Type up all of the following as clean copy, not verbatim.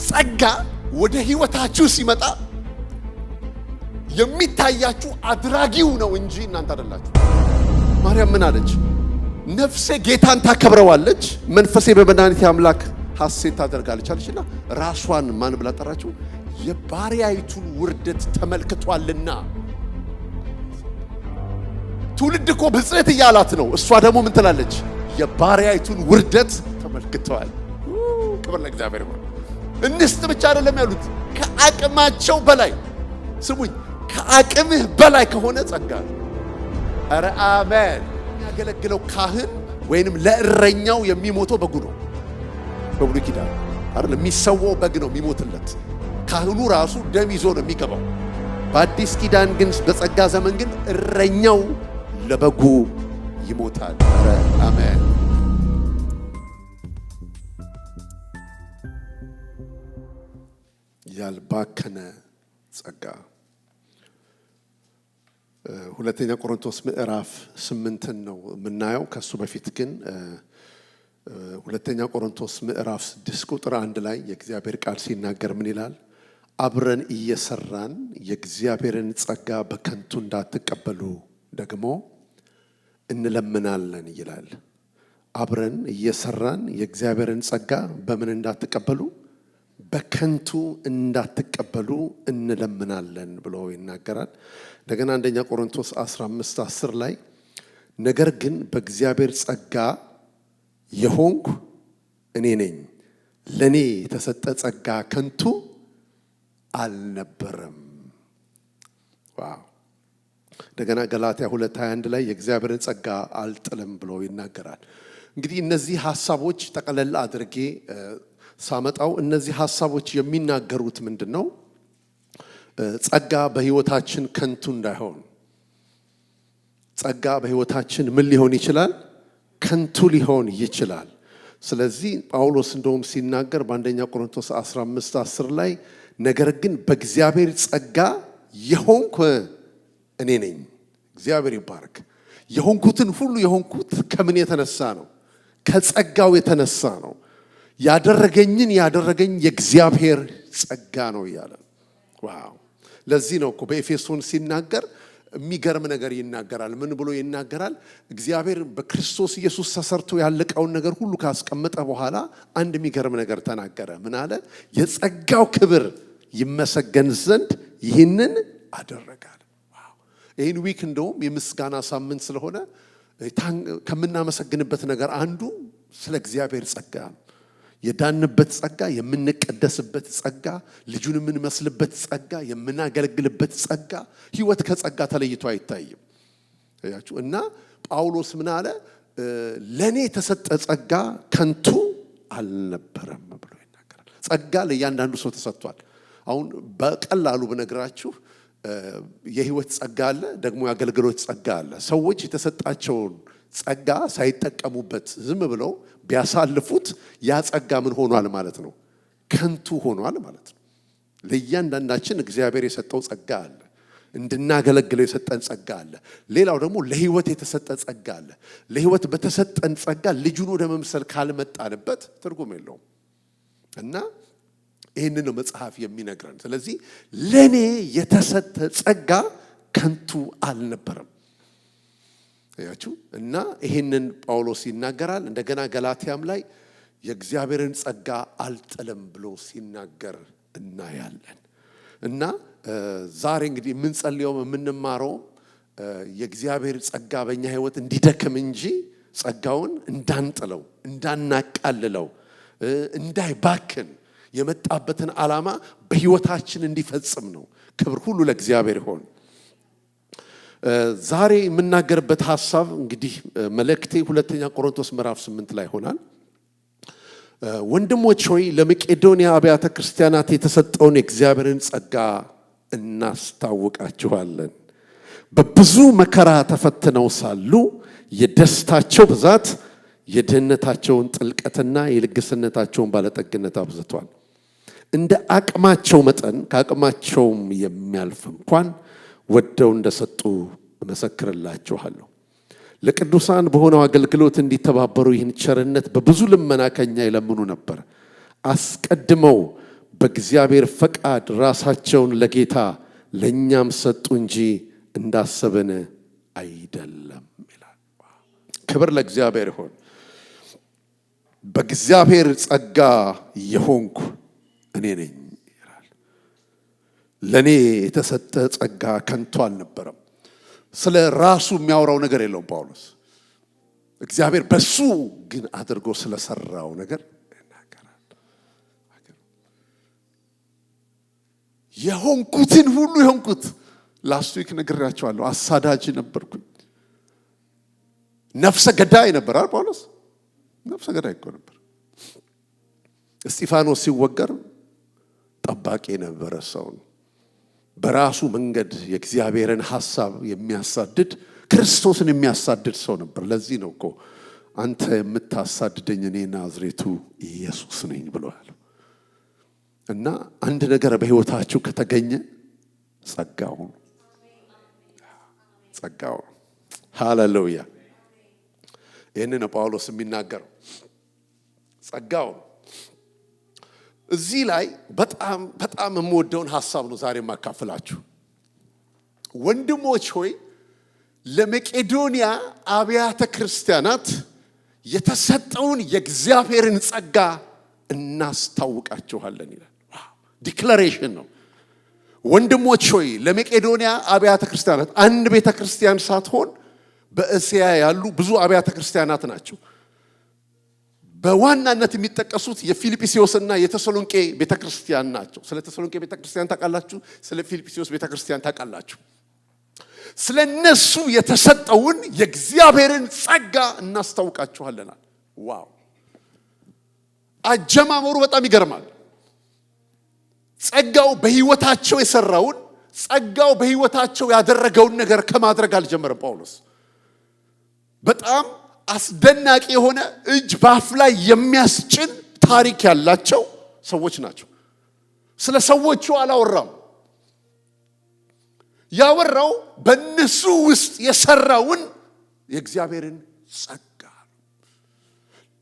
ጸጋ ወደ ህይወታችሁ ሲመጣ የሚታያችሁ አድራጊው ነው እንጂ እናንተ አይደላችሁ። ማርያም ምን አለች? ነፍሴ ጌታን ታከብረዋለች፣ መንፈሴ በመድኃኒቴ አምላክ ሐሴት ታደርጋለች አለችና ራሷን ማን ብላ ጠራችው? የባሪያይቱን ውርደት ተመልክቷልና። ትውልድ እኮ ብጽዕት እያላት ነው። እሷ ደግሞ ምን ትላለች? የባሪያይቱን ውርደት ተመልክተዋል። ክብር ለእግዚአብሔር ይሁን። እንስት ብቻ አይደለም ያሉት፣ ከአቅማቸው በላይ። ስሙኝ፣ ከአቅምህ በላይ ከሆነ ጸጋ። ኧረ አሜን። የሚያገለግለው ካህን ወይንም ለእረኛው የሚሞተው በጉ ነው። በብሉይ ኪዳን አይደል? የሚሰዋው በግ ነው የሚሞትለት። ካህኑ ራሱ ደም ይዞ ነው የሚገባው። በአዲስ ኪዳን ግን በጸጋ ዘመን ግን እረኛው ለበጉ ይሞታል። ኧረ አሜን። ያልባከነ ጸጋ። ሁለተኛ ቆሮንቶስ ምዕራፍ 8 ነው የምናየው። ከሱ በፊት ግን ሁለተኛ ቆሮንቶስ ምዕራፍ 6 ቁጥር 1 ላይ የእግዚአብሔር ቃል ሲናገር ምን ይላል? አብረን እየሰራን የእግዚአብሔርን ጸጋ በከንቱ እንዳትቀበሉ ደግሞ እንለምናለን ይላል። አብረን እየሰራን የእግዚአብሔርን ጸጋ በምን እንዳትቀበሉ? በከንቱ እንዳትቀበሉ እንለምናለን ብሎ ይናገራል። እንደገና አንደኛ ቆሮንቶስ 15:10 ላይ ነገር ግን በእግዚአብሔር ጸጋ የሆንኩ እኔ ነኝ፣ ለኔ የተሰጠ ጸጋ ከንቱ አልነበረም። ዋው! እንደገና ገላትያ 2:21 ላይ የእግዚአብሔርን ጸጋ አልጥልም ብሎ ይናገራል። እንግዲህ እነዚህ ሐሳቦች ጠቅለል አድርጌ ሳመጣው እነዚህ ሐሳቦች የሚናገሩት ምንድነው? ጸጋ በህይወታችን ከንቱ እንዳይሆን። ጸጋ በህይወታችን ምን ሊሆን ይችላል? ከንቱ ሊሆን ይችላል። ስለዚህ ጳውሎስ እንደውም ሲናገር በአንደኛ ቆሮንቶስ 15:10 ላይ ነገር ግን በእግዚአብሔር ጸጋ የሆንኩ እኔ ነኝ። እግዚአብሔር ይባረክ። የሆንኩትን ሁሉ የሆንኩት ከምን የተነሳ ነው? ከጸጋው የተነሳ ነው። ያደረገኝ የእግዚአብሔር ጸጋ ነው እያለ። ዋው! ለዚህ ነው እኮ በኤፌሶን ሲናገር የሚገርም ነገር ይናገራል። ምን ብሎ ይናገራል? እግዚአብሔር በክርስቶስ ኢየሱስ ተሰርቶ ያለቀውን ነገር ሁሉ ካስቀመጠ በኋላ አንድ የሚገርም ነገር ተናገረ። ምን አለ? የጸጋው ክብር ይመሰገን ዘንድ ይህንን አደረጋል። ዋው! ይህን ዊክ እንደውም የምስጋና ሳምንት ስለሆነ ከምናመሰግንበት ነገር አንዱ ስለ እግዚአብሔር ጸጋ ነው። የዳንበት ጸጋ፣ የምንቀደስበት ጸጋ፣ ልጁን የምንመስልበት ጸጋ፣ የምናገለግልበት ጸጋ። ህይወት ከጸጋ ተለይቶ አይታይም። ያያችሁ እና ጳውሎስ ምን አለ? ለኔ የተሰጠ ጸጋ ከንቱ አልነበረም ብሎ ይናገራል። ጸጋ ለእያንዳንዱ ሰው ተሰጥቷል። አሁን በቀላሉ ብነግራችሁ የህይወት ጸጋ አለ፣ ደግሞ የአገልግሎት ጸጋ አለ። ሰዎች የተሰጣቸውን ጸጋ ሳይጠቀሙበት ዝም ብለው ቢያሳልፉት ያ ጸጋ ምን ሆኗል ማለት ነው? ከንቱ ሆኗል ማለት ነው። ለእያንዳንዳችን እግዚአብሔር የሰጠው ጸጋ አለ፣ እንድናገለግለው የሰጠን ጸጋ አለ። ሌላው ደግሞ ለህይወት የተሰጠ ጸጋ አለ። ለህይወት በተሰጠን ጸጋ ልጁን ወደ መምሰል ካልመጣንበት ትርጉም የለውም እና ይህንን ነው መጽሐፍ የሚነግረን። ስለዚህ ለኔ የተሰጠ ጸጋ ከንቱ አልነበረም። ያያችሁ እና ይሄንን ጳውሎስ ይናገራል። እንደገና ገላትያም ላይ የእግዚአብሔርን ጸጋ አልጥልም ብሎ ሲናገር እናያለን። እና ዛሬ እንግዲህ የምንጸልየው የምንማረው የእግዚአብሔር ጸጋ በእኛ ህይወት እንዲደክም እንጂ ጸጋውን እንዳንጥለው፣ እንዳናቃልለው፣ እንዳይባክን የመጣበትን ዓላማ በህይወታችን እንዲፈጽም ነው። ክብር ሁሉ ለእግዚአብሔር ይሁን። ዛሬ የምናገርበት ሐሳብ እንግዲህ መልእክቴ ሁለተኛ ቆሮንቶስ ምዕራፍ 8 ላይ ሆናል። ወንድሞች ሆይ ለመቄዶንያ አብያተ ክርስቲያናት የተሰጠውን የእግዚአብሔርን ጸጋ እናስታውቃችኋለን። በብዙ መከራ ተፈትነው ሳሉ የደስታቸው ብዛት የድህነታቸውን ጥልቀትና የልግስነታቸውን ባለጠግነት አብዝቷል። እንደ አቅማቸው መጠን ከአቅማቸውም የሚያልፍ እንኳን ወደው እንደሰጡ እመሰክርላችኋለሁ። ለቅዱሳን በሆነው አገልግሎት እንዲተባበሩ ይህን ቸርነት በብዙ ልመና ከኛ ይለምኑ ነበር። አስቀድመው በእግዚአብሔር ፈቃድ ራሳቸውን ለጌታ ለእኛም ሰጡ እንጂ እንዳሰበን አይደለም ይላል። ክብር ለእግዚአብሔር ይሁን። በእግዚአብሔር ጸጋ የሆንኩ እኔ ነኝ ይላል። ለእኔ የተሰጠ ጸጋ ከንቱ አልነበረም። ስለ ራሱ የሚያወራው ነገር የለውም ጳውሎስ። እግዚአብሔር በሱ ግን አድርጎ ስለሰራው ነገር ይናገራል። የሆንኩትን ሁሉ የሆንኩት ላስት ዊክ ነግሬያቸዋለሁ። አሳዳጅ ነበርኩኝ። ነፍሰ ገዳይ ነበር አይደል ጳውሎስ? ነፍሰ ገዳይ እኮ ነበር። እስጢፋኖስ ሲወገር ጠባቂ ነበረ። ሰውን በራሱ መንገድ የእግዚአብሔርን ሐሳብ የሚያሳድድ ክርስቶስን የሚያሳድድ ሰው ነበር። ለዚህ ነው እኮ አንተ የምታሳድደኝ እኔ ናዝሬቱ ኢየሱስ ነኝ ብሏል። እና አንድ ነገር በሕይወታችሁ ከተገኘ ጸጋው ሃሌሉያ። ይህንን ጳውሎስ የሚናገረው ጸጋው። እዚህ ላይ በጣም የምወደውን ሐሳብ ነው ዛሬ የማካፍላችሁ። ወንድሞች ሆይ ለመቄዶንያ አብያተ ክርስቲያናት የተሰጠውን የእግዚአብሔርን ጸጋ እናስታውቃችኋለን ይላል። ዲክላሬሽን ነው። ወንድሞች ሆይ ለመቄዶንያ አብያተ ክርስቲያናት አንድ ቤተ ክርስቲያን ሳትሆን በእስያ ያሉ ብዙ አብያተ ክርስቲያናት ናቸው። በዋናነት የሚጠቀሱት የፊልጵስዩስና የተሰሎንቄ ቤተ ክርስቲያን ናቸው። ስለ ተሰሎንቄ ቤተ ክርስቲያን ታውቃላችሁ፣ ስለ ፊልጵስዩስ ቤተ ክርስቲያን ታውቃላችሁ። ስለ እነሱ የተሰጠውን የእግዚአብሔርን ጸጋ እናስታውቃችኋለን። ዋው! አጀማመሩ በጣም ይገርማል። ጸጋው በሕይወታቸው የሰራውን ጸጋው በሕይወታቸው ያደረገውን ነገር ከማድረግ አልጀመረም ጳውሎስ። በጣም አስደናቂ የሆነ እጅ ባፍ ላይ የሚያስጭን ታሪክ ያላቸው ሰዎች ናቸው። ስለ ሰዎቹ አላወራም። ያወራው በእነሱ ውስጥ የሰራውን የእግዚአብሔርን ጸጋ።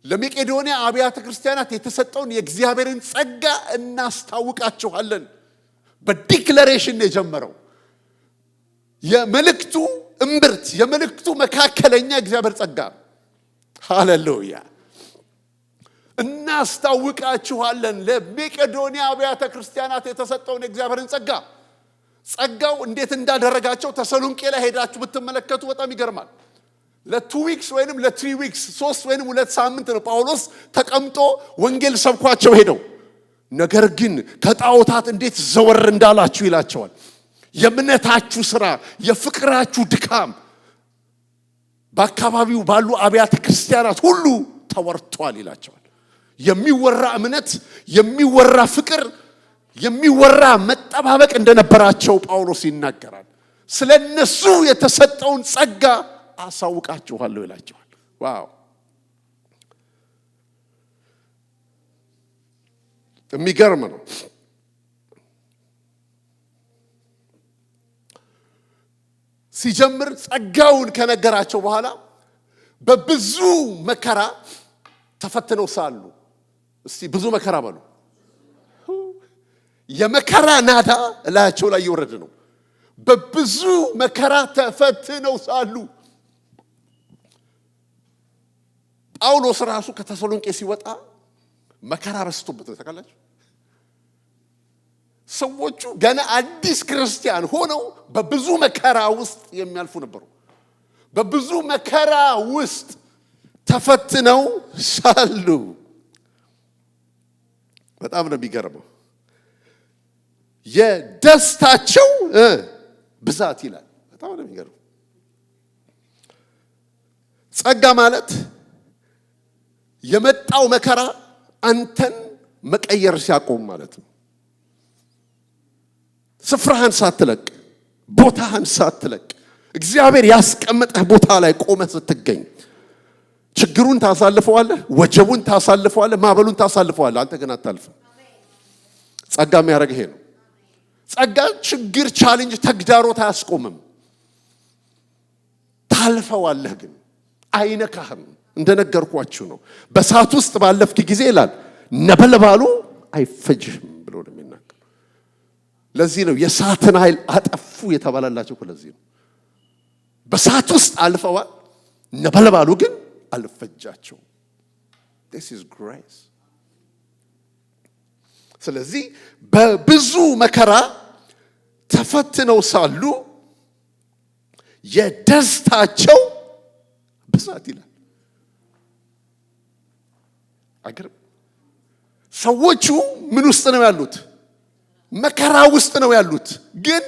ለመቄዶንያ አብያተ ክርስቲያናት የተሰጠውን የእግዚአብሔርን ጸጋ እናስታውቃችኋለን። በዲክላሬሽን የጀመረው የመልእክቱ እምብርት፣ የመልእክቱ መካከለኛ እግዚአብሔር ጸጋ። ሃሌሉያ! እናስታውቃችኋለን ለመቄዶንያ አብያተ ክርስቲያናት የተሰጠውን የእግዚአብሔርን ጸጋ። ጸጋው እንዴት እንዳደረጋቸው ተሰሎንቄ ላይ ሄዳችሁ ብትመለከቱ በጣም ይገርማል። ለ2 ዊክስ ወይንም ለ3 ዊክስ 3 ወይንም 2 ሳምንት ነው ጳውሎስ ተቀምጦ ወንጌል ሰብኳቸው ሄደው። ነገር ግን ከጣዖታት እንዴት ዘወር እንዳላችሁ ይላቸዋል። የእምነታችሁ ስራ፣ የፍቅራችሁ ድካም በአካባቢው ባሉ አብያተ ክርስቲያናት ሁሉ ተወርቷል ይላቸዋል። የሚወራ እምነት፣ የሚወራ ፍቅር፣ የሚወራ መጠባበቅ እንደነበራቸው ጳውሎስ ይናገራል። ስለ እነሱ የተሰጠውን ጸጋ አሳውቃችኋለሁ ይላቸዋል። ዋው! የሚገርም ነው። ሲጀምር ጸጋውን ከነገራቸው በኋላ በብዙ መከራ ተፈትነው ሳሉ፣ እስቲ ብዙ መከራ በሉ። የመከራ ናዳ እላያቸው ላይ እየወረደ ነው። በብዙ መከራ ተፈትነው ሳሉ ጳውሎስ ራሱ ከተሰሎንቄ ሲወጣ መከራ በስቶበት ነው። ታውቃላችሁ፣ ሰዎቹ ገና አዲስ ክርስቲያን ሆነው በብዙ መከራ ውስጥ የሚያልፉ ነበሩ። በብዙ መከራ ውስጥ ተፈትነው ሳሉ በጣም ነው የሚገርመው። የደስታቸው ብዛት ይላል። በጣም ነው የሚገርመው። ጸጋ ማለት የመጣው መከራ አንተን መቀየር ሲያቆም ማለት ነው። ስፍራህን ሳትለቅ፣ ቦታህን ሳትለቅ፣ እግዚአብሔር ያስቀመጠህ ቦታ ላይ ቆመህ ስትገኝ ችግሩን ታሳልፈዋለህ፣ ወጀቡን ታሳልፈዋለህ፣ ማዕበሉን ታሳልፈዋለህ። አንተ ግን አታልፍም። ጸጋ የሚያደርግ ይሄ ነው። ጸጋ ችግር፣ ቻሌንጅ፣ ተግዳሮት አያስቆምም። ታልፈዋለህ፣ ግን አይነካህም። እንደነገርኳችሁ ነው። በእሳት ውስጥ ባለፍክ ጊዜ ይላል ነበልባሉ አይፈጅህም ብሎ ነው። ለዚህ ነው የእሳትን ኃይል አጠፉ የተባለላቸው። ለዚህ ነው በእሳት ውስጥ አልፈዋል፣ ነበልባሉ ግን አልፈጃቸው። this is grace። ስለዚህ በብዙ መከራ ተፈትነው ሳሉ የደስታቸው ብዛት ይላል። አገር ሰዎቹ ምን ውስጥ ነው ያሉት? መከራ ውስጥ ነው ያሉት። ግን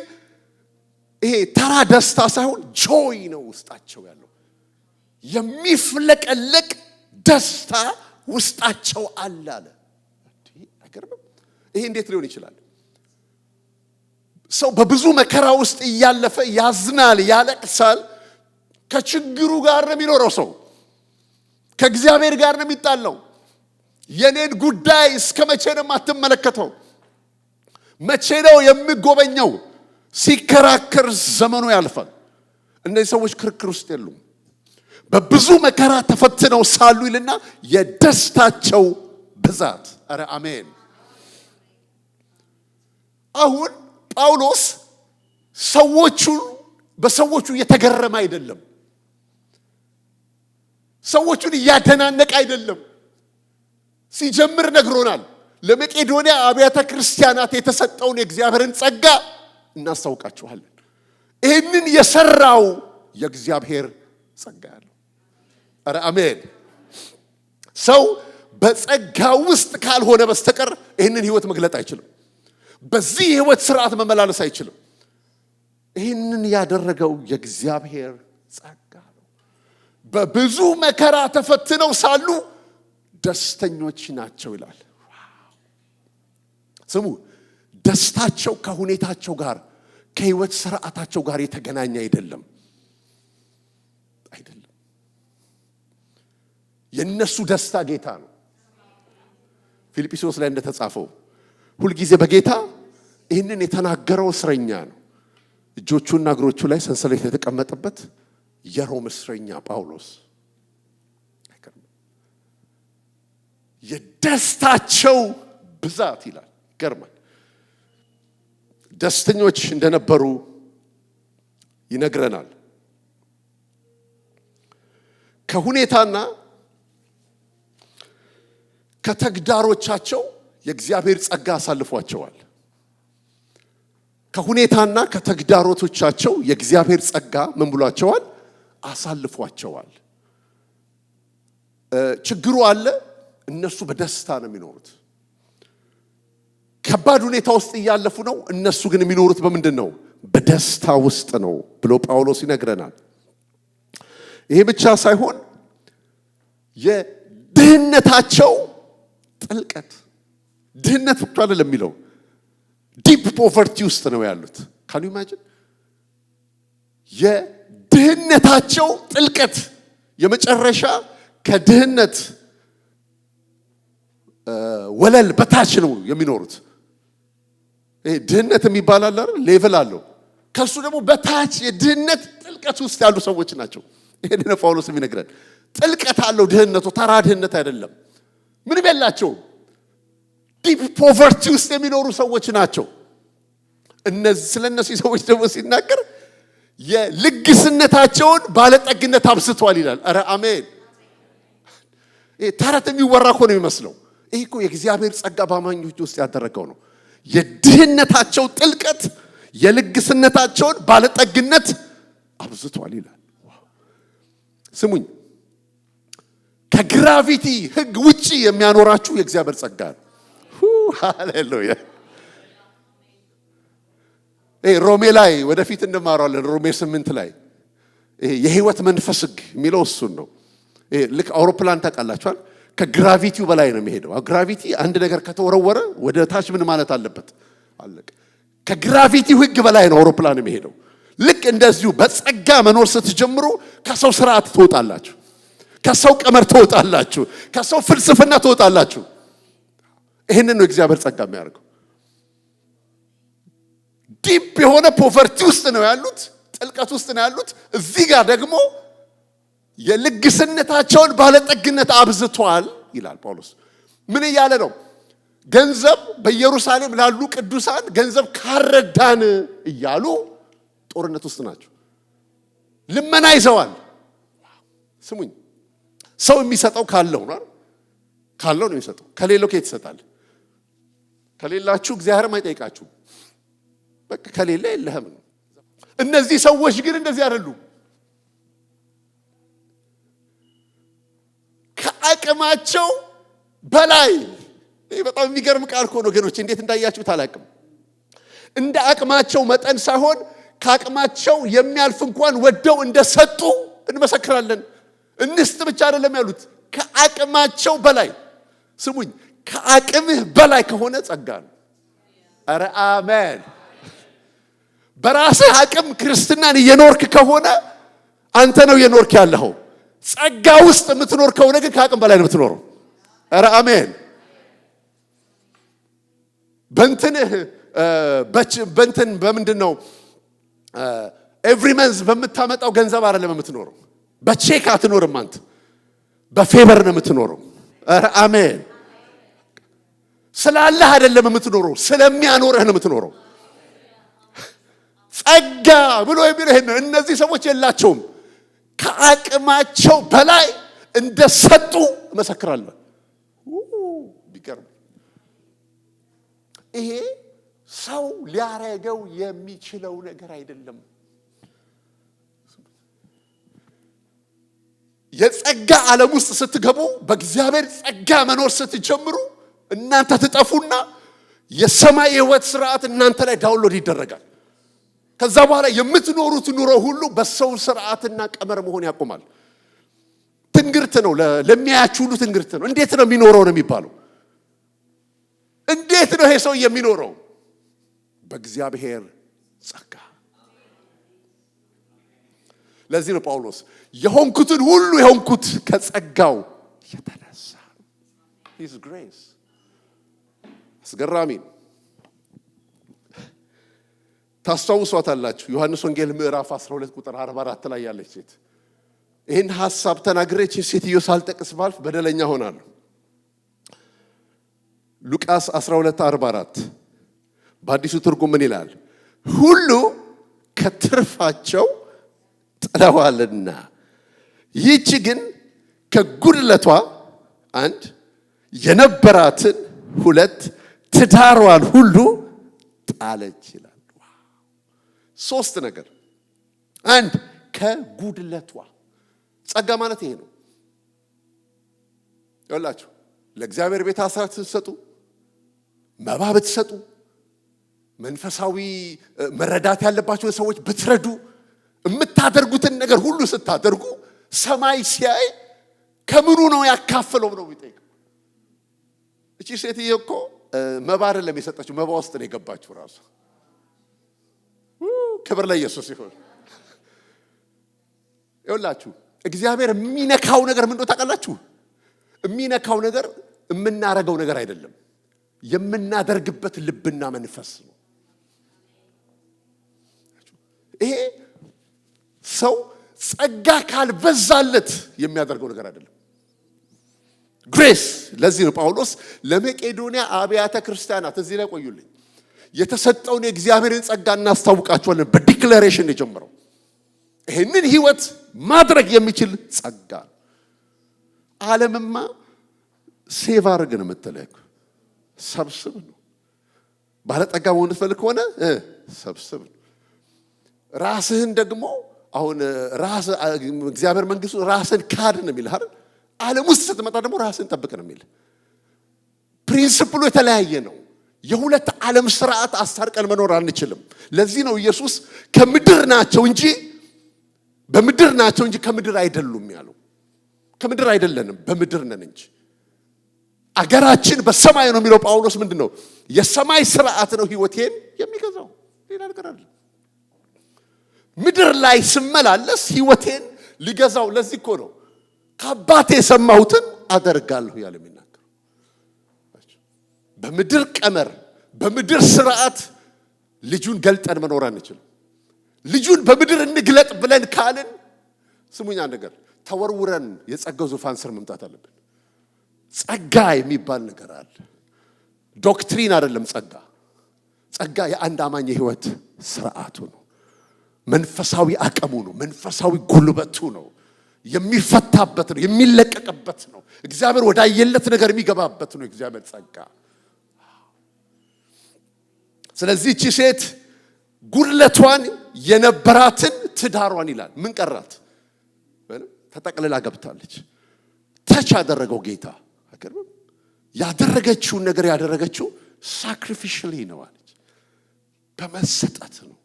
ይሄ ተራ ደስታ ሳይሆን ጆይ ነው ውስጣቸው ያለው። የሚፍለቀለቅ ደስታ ውስጣቸው አለ አለ። ይሄ እንዴት ሊሆን ይችላል? ሰው በብዙ መከራ ውስጥ እያለፈ ያዝናል፣ ያለቅሳል። ከችግሩ ጋር ነው የሚኖረው። ሰው ከእግዚአብሔር ጋር ነው የሚጣለው። የኔን ጉዳይ እስከ መቼ ነው የማትመለከተው? መቼ ነው የምጎበኘው? ሲከራከር ዘመኑ ያልፋል። እነዚህ ሰዎች ክርክር ውስጥ የሉም። በብዙ መከራ ተፈትነው ሳሉ ይልና የደስታቸው ብዛት። አረ አሜን። አሁን ጳውሎስ በሰዎቹ እየተገረመ አይደለም። ሰዎቹን እያደናነቀ አይደለም። ሲጀምር ነግሮናል። ለመቄዶንያ አብያተ ክርስቲያናት የተሰጠውን የእግዚአብሔርን ጸጋ እናስታውቃችኋለን። ይህንን የሰራው የእግዚአብሔር ጸጋ ያለው። አረ አሜን። ሰው በጸጋ ውስጥ ካልሆነ በስተቀር ይህንን ህይወት መግለጥ አይችልም። በዚህ ህይወት ስርዓት መመላለስ አይችልም። ይህንን ያደረገው የእግዚአብሔር ጸጋ ነው። በብዙ መከራ ተፈትነው ሳሉ ደስተኞች ናቸው ይላል። ስሙ፣ ደስታቸው ከሁኔታቸው ጋር ከህይወት ስርዓታቸው ጋር የተገናኘ አይደለም። የነሱ ደስታ ጌታ ነው። ፊልጵስዩስ ላይ እንደተጻፈው ሁልጊዜ በጌታ ይህንን የተናገረው እስረኛ ነው። እጆቹና እግሮቹ ላይ ሰንሰለት የተቀመጠበት የሮም እስረኛ ጳውሎስ የደስታቸው ብዛት ይላል። ገርማል። ደስተኞች እንደነበሩ ይነግረናል። ከሁኔታና ከተግዳሮቻቸው የእግዚአብሔር ጸጋ አሳልፏቸዋል። ከሁኔታና ከተግዳሮቶቻቸው የእግዚአብሔር ጸጋ ምን ብሏቸዋል? አሳልፏቸዋል። ችግሩ አለ፣ እነሱ በደስታ ነው የሚኖሩት። ከባድ ሁኔታ ውስጥ እያለፉ ነው፣ እነሱ ግን የሚኖሩት በምንድን ነው? በደስታ ውስጥ ነው ብሎ ጳውሎስ ይነግረናል። ይሄ ብቻ ሳይሆን የድህነታቸው ጥልቀት፣ ድህነት ብቻ አይደለም የሚለው ዲፕ ፖቨርቲ ውስጥ ነው ያሉት። ካን ዩ ኢማጂን? የድህነታቸው ጥልቀት የመጨረሻ ከድህነት ወለል በታች ነው የሚኖሩት። ይሄ ድህነት የሚባል አለ አይደል? ሌቭል አለው። ከሱ ደግሞ በታች የድህነት ጥልቀት ውስጥ ያሉ ሰዎች ናቸው። ይሄን ጳውሎስ የሚነግረን ጥልቀት አለው ድህነቱ፣ ተራ ድህነት አይደለም። ምንም የላቸውም። ዲፕ ፖቨርቲ ውስጥ የሚኖሩ ሰዎች ናቸው። ስለነዚህ ሰዎች ደግሞ ሲናገር የልግስነታቸውን ባለጠግነት አብዝቷል ይላል። አረ አሜን። ይሄ ተረት የሚወራ እኮ ነው የሚመስለው። ይሄ እኮ የእግዚአብሔር ጸጋ በአማኞች ውስጥ ያደረገው ነው። የድህነታቸው ጥልቀት የልግስነታቸውን ባለጠግነት አብዝቷል ይላል። ስሙኝ፣ ከግራቪቲ ህግ ውጪ የሚያኖራችሁ የእግዚአብሔር ጸጋ ነው። ሃሌሉያ። ሮሜ ላይ ወደፊት እንማራለን። ሮሜ 8 ላይ የህይወት መንፈስ ህግ የሚለው እሱን ነው። ልክ አውሮፕላን ታውቃላችኋል፣ ከግራቪቲው በላይ ነው የሚሄደው። ግራቪቲ አንድ ነገር ከተወረወረ ወደ ታች ምን ማለት አለበት? አለቀ። ከግራቪቲው ህግ በላይ ነው አውሮፕላን የሚሄደው። ልክ እንደዚሁ በጸጋ መኖር ስትጀምሩ ከሰው ስርዓት ትወጣላችሁ፣ ከሰው ቀመር ትወጣላችሁ፣ ከሰው ፍልስፍና ትወጣላችሁ። ይህንን ነው እግዚአብሔር ጸጋ የሚያደርገው። ዲፕ የሆነ ፖቨርቲ ውስጥ ነው ያሉት፣ ጥልቀት ውስጥ ነው ያሉት። እዚህ ጋር ደግሞ የልግስነታቸውን ባለጠግነት አብዝቷል ይላል ጳውሎስ። ምን እያለ ነው? ገንዘብ በኢየሩሳሌም ላሉ ቅዱሳን ገንዘብ ካረዳን እያሉ ጦርነት ውስጥ ናቸው። ልመና ይዘዋል። ስሙኝ፣ ሰው የሚሰጠው ካለው ነው የሚሰጠው። ከሌለው ከየት ይሰጣል? ከሌላችሁ እግዚአብሔርም አይጠይቃችሁም። በቃ ከሌለ የለህም ነው። እነዚህ ሰዎች ግን እንደዚህ አይደሉም። ከአቅማቸው በላይ። በጣም የሚገርም ቃል እኮ ነው ወገኖች፣ እንዴት እንዳያችሁት አላቅም። እንደ አቅማቸው መጠን ሳይሆን ከአቅማቸው የሚያልፍ እንኳን ወደው እንደሰጡ እንመሰክራለን። እንስጥ ብቻ አይደለም ያሉት፣ ከአቅማቸው በላይ። ስሙኝ፣ ከአቅምህ በላይ ከሆነ ጸጋ ነው። ኧረ አሜን። በራስህ አቅም ክርስትናን እየኖርክ ከሆነ አንተ ነው እየኖርክ ያለኸው። ጸጋ ውስጥ የምትኖር ከሆነ ግን ከአቅም በላይ ነው የምትኖረው። ኧረ አሜን። በእንትን በምንድን ነው ኤቭሪ መንዝ በምታመጣው ገንዘብ አይደለም የምትኖረው። በቼክ አትኖርም አንተ፣ በፌቨር ነው የምትኖረው። ኧረ አሜን። ስላለህ አይደለም የምትኖረው፣ ስለሚያኖርህ ነው የምትኖረው። ጸጋ ብሎ የሚለው ይሄን ነው። እነዚህ ሰዎች የላቸውም፣ ከአቅማቸው በላይ እንደሰጡ እመሰክራለሁ። ቢቀርብ ይሄ ሰው ሊያረገው የሚችለው ነገር አይደለም። የጸጋ ዓለም ውስጥ ስትገቡ፣ በእግዚአብሔር ጸጋ መኖር ስትጀምሩ እናንተ ትጠፉና የሰማይ ሕይወት ስርዓት እናንተ ላይ ዳውንሎድ ይደረጋል። ከዛ በኋላ የምትኖሩት ኑሮ ሁሉ በሰው ስርዓትና ቀመር መሆን ያቆማል። ትንግርት ነው፣ ለሚያያችሁ ሁሉ ትንግርት ነው። እንዴት ነው የሚኖረው ነው የሚባለው። እንዴት ነው ይሄ ሰው የሚኖረው? በእግዚአብሔር ጸጋ። ለዚህ ነው ጳውሎስ የሆንኩትን ሁሉ የሆንኩት ከጸጋው የተነሳ። His grace አስገራሚ። ታስታውሷታላችሁ ዮሐንስ ወንጌል ምዕራፍ 12 ቁጥር 44 ላይ ያለች ሴት። ይህን ሐሳብ ተናግሬች ሴትዮ ሳልጠቅስ ባልፍ በደለኛ ሆናለሁ። ሉቃስ 12:44 በአዲሱ ትርጉም ምን ይላል? ሁሉ ከትርፋቸው ጥለዋልና ይህች ግን ከጉድለቷ አንድ የነበራትን ሁለት ትዳሯን ሁሉ ጣለች ይላል። ሶስት ነገር። አንድ ከጉድለቷ። ጸጋ ማለት ይሄ ነው። ይኸውላችሁ ለእግዚአብሔር ቤት አስራት ስትሰጡ፣ መባ ብትሰጡ፣ መንፈሳዊ መረዳት ያለባቸውን ሰዎች ብትረዱ፣ የምታደርጉትን ነገር ሁሉ ስታደርጉ ሰማይ ሲያይ ከምኑ ነው ያካፈለው ነው የሚጠይቀው። እቺ ሴትዬ እኮ መባ አይደለም የሰጠችው፣ መባ ውስጥ ነው የገባችው ራሱ። ክብር ለኢየሱስ ይሁን። ይኸውላችሁ እግዚአብሔር የሚነካው ነገር ምን እንደሆነ ታውቃላችሁ? የሚነካው ነገር የምናረገው ነገር አይደለም፣ የምናደርግበት ልብና መንፈስ ነው። ይሄ ሰው ጸጋ ካልበዛለት የሚያደርገው ነገር አይደለም። ግሬስ። ለዚህ ነው ጳውሎስ ለመቄዶንያ አብያተ ክርስቲያናት እዚህ ላይ ቆዩልኝ፣ የተሰጠውን የእግዚአብሔርን ጸጋ እናስታውቃቸዋለን። በዲክላሬሽን የጀመረው ይህንን ህይወት ማድረግ የሚችል ጸጋ። ዓለምማ ሴቭ አድርግ ነው የምትለህ፣ ሰብስብ ነው። ባለጠጋ መሆን ትፈልግ ከሆነ ሰብስብ ነው። ራስህን ደግሞ አሁን ራስ እግዚአብሔር መንግስቱ ራስን ካድ ነው የሚልህ አይደል? ዓለም ውስጥ ስትመጣ ደግሞ ራስን ጠብቅ ነው የሚልህ። ፕሪንሲፕሉ የተለያየ ነው። የሁለት ዓለም ስርዓት አስታርቀን መኖር አንችልም። ለዚህ ነው ኢየሱስ ከምድር ናቸው እንጂ በምድር ናቸው እንጂ ከምድር አይደሉም ያለው። ከምድር አይደለንም፣ በምድር ነን እንጂ። አገራችን በሰማይ ነው የሚለው ጳውሎስ። ምንድነው? የሰማይ ስርዓት ነው ህይወቴን የሚገዛው፣ ሌላ ነገር አይደለም። ምድር ላይ ስመላለስ ህይወቴን ሊገዛው። ለዚህ እኮ ነው ከአባቴ የሰማሁትን አደርጋለሁ ያለ የሚናገረው። በምድር ቀመር፣ በምድር ስርዓት ልጁን ገልጠን መኖር አንችልም። ልጁን በምድር እንግለጥ ብለን ካልን ስሙኛ ነገር ተወርውረን የጸጋው ዙፋን ስር መምጣት አለብን። ጸጋ የሚባል ነገር አለ። ዶክትሪን አይደለም ጸጋ። ጸጋ የአንድ አማኝ የህይወት ስርዓቱ ነው። መንፈሳዊ አቅሙ ነው። መንፈሳዊ ጉልበቱ ነው። የሚፈታበት ነው። የሚለቀቅበት ነው። እግዚአብሔር ወዳየለት ነገር የሚገባበት ነው እግዚአብሔር ጸጋ። ስለዚህ እቺ ሴት ጉድለቷን የነበራትን ትዳሯን ይላል ምን ቀራት? ተጠቅልላ ገብታለች። ተች ያደረገው ጌታ ያደረገችውን ነገር ያደረገችው ሳክሪፊሻሊ ነው አለች። በመሰጠት ነው።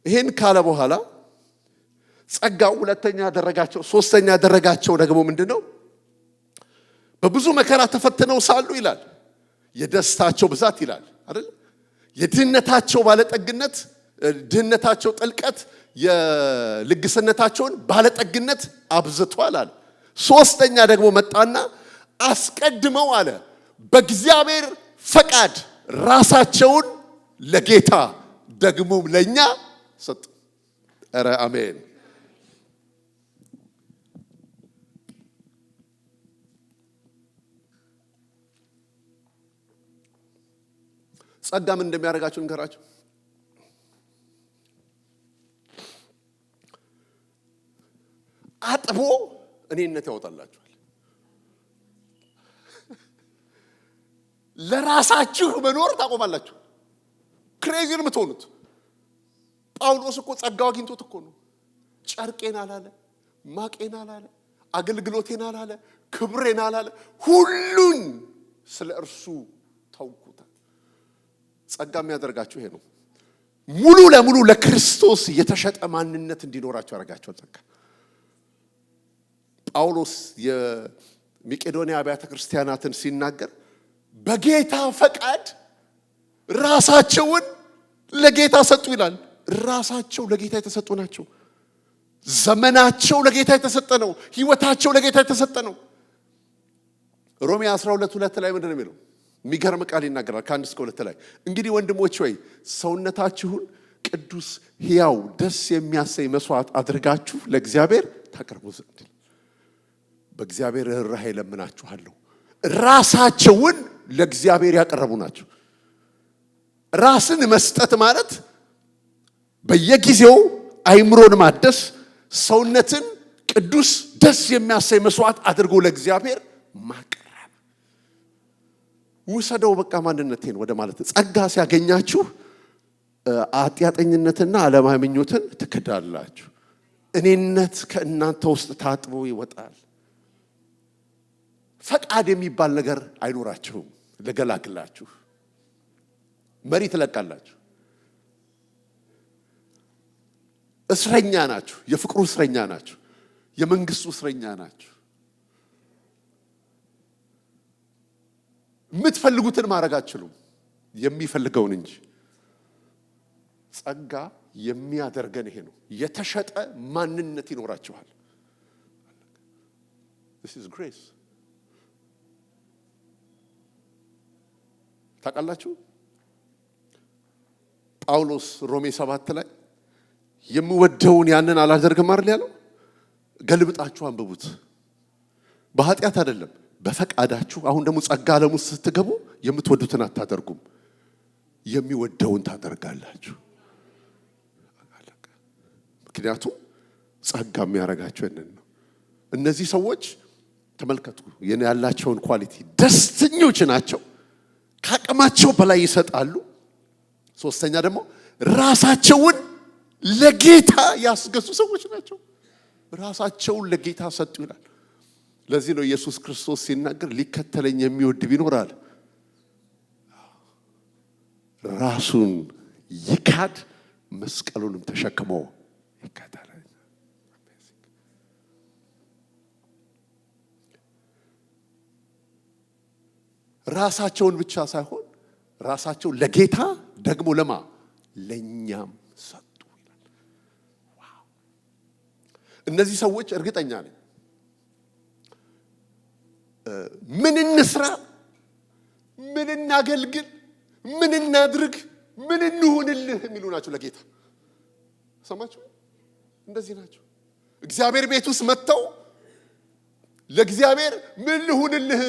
ይሄን ካለ በኋላ ጸጋው ሁለተኛ ያደረጋቸው ሶስተኛ ያደረጋቸው ደግሞ ምንድነው? በብዙ መከራ ተፈትነው ሳሉ ይላል የደስታቸው ብዛት ይላል አይደል? የድህነታቸው ባለጠግነት ድህነታቸው ጥልቀት የልግስነታቸውን ባለጠግነት አብዝቷል አለ። ሶስተኛ ደግሞ መጣና አስቀድመው አለ በእግዚአብሔር ፈቃድ ራሳቸውን ለጌታ ደግሞም ለኛ ሰጡ። ኧረ አሜን። ጸጋ ምን እንደሚያደርጋችሁ እንገራችሁ። አጥቦ እኔነት ያወጣላችኋል። ለራሳችሁ መኖር ታቆማላችሁ። ክሬዚ ነው የምትሆኑት። ጳውሎስ እኮ ጸጋው አግኝቶት እኮ ነው ጨርቄን አላለ፣ ማቄን አላለ፣ አገልግሎቴን አላለ፣ ክብሬን አላለ፣ ሁሉን ስለ እርሱ ተውኩታል። ጸጋ የሚያደርጋችሁ ይሄ ነው። ሙሉ ለሙሉ ለክርስቶስ የተሸጠ ማንነት እንዲኖራችሁ ያደርጋችኋል ጸጋ። ጳውሎስ የመቄዶንያ አብያተ ክርስቲያናትን ሲናገር በጌታ ፈቃድ ራሳቸውን ለጌታ ሰጡ ይላል። ራሳቸው ለጌታ የተሰጡ ናቸው። ዘመናቸው ለጌታ የተሰጠ ነው። ህይወታቸው ለጌታ የተሰጠ ነው። ሮሜ 12:2 ላይ ምንድነው የሚለው? የሚገርም ቃል ይናገራል። ከ1 እስከ 2 ላይ እንግዲህ ወንድሞች ሆይ ሰውነታችሁን ቅዱስ ሕያው ደስ የሚያሰኝ መስዋዕት አድርጋችሁ ለእግዚአብሔር ታቀርቡ ዘንድ በእግዚአብሔር ርኅራኄ ለምናችኋለሁ። ራሳቸውን ለእግዚአብሔር ያቀረቡ ናቸው። ራስን መስጠት ማለት በየጊዜው አይምሮን ማደስ፣ ሰውነትን ቅዱስ ደስ የሚያሰኝ መስዋዕት አድርጎ ለእግዚአብሔር ማቅረብ። ውሰደው በቃ ማንነቴን ወደ ማለት ጸጋ ሲያገኛችሁ አጥያጠኝነትና ዓለማዊ ምኞትን ትክዳላችሁ። እኔነት ከእናንተ ውስጥ ታጥቦ ይወጣል። ፈቃድ የሚባል ነገር አይኖራችሁም። ለገላግላችሁ መሪ ትለቃላችሁ። እስረኛ ናችሁ። የፍቅሩ እስረኛ ናችሁ። የመንግስቱ እስረኛ ናችሁ። የምትፈልጉትን ማድረግ አትችሉም፣ የሚፈልገውን እንጂ። ጸጋ የሚያደርገን ይሄ ነው። የተሸጠ ማንነት ይኖራችኋል። This is grace። ታውቃላችሁ ጳውሎስ ሮሜ 7 ላይ የምወደውን ያንን አላደርግም አይደል ያለው? ገልብጣችሁ አንብቡት። በኃጢአት አይደለም በፈቃዳችሁ። አሁን ደግሞ ጸጋ ዓለም ውስጥ ስትገቡ የምትወዱትን አታደርጉም፣ የሚወደውን ታደርጋላችሁ። ምክንያቱም ጸጋ የሚያደርጋቸው ያንን ነው። እነዚህ ሰዎች ተመልከቱ ያላቸውን ኳሊቲ፣ ደስተኞች ናቸው። ከአቅማቸው በላይ ይሰጣሉ። ሶስተኛ ደግሞ ራሳቸውን ለጌታ ያስገዙ ሰዎች ናቸው። ራሳቸውን ለጌታ ሰጡ ይላል። ለዚህ ነው ኢየሱስ ክርስቶስ ሲናገር ሊከተለኝ የሚወድ ቢኖራል ራሱን ይካድ መስቀሉንም ተሸክሞ ይከተላል። ራሳቸውን ብቻ ሳይሆን ራሳቸው ለጌታ ደግሞ ለማ ለኛም ሰጡ ይላል። ዋው! እነዚህ ሰዎች እርግጠኛ ነኝ ምን እንስራ፣ ምን እናገልግል፣ ምን እናድርግ፣ ምን እንሁንልህ የሚሉ ናቸው ለጌታ። ሰማችሁ? እንደዚህ ናቸው። እግዚአብሔር ቤት ውስጥ መጥተው ለእግዚአብሔር ምን ልሁንልህ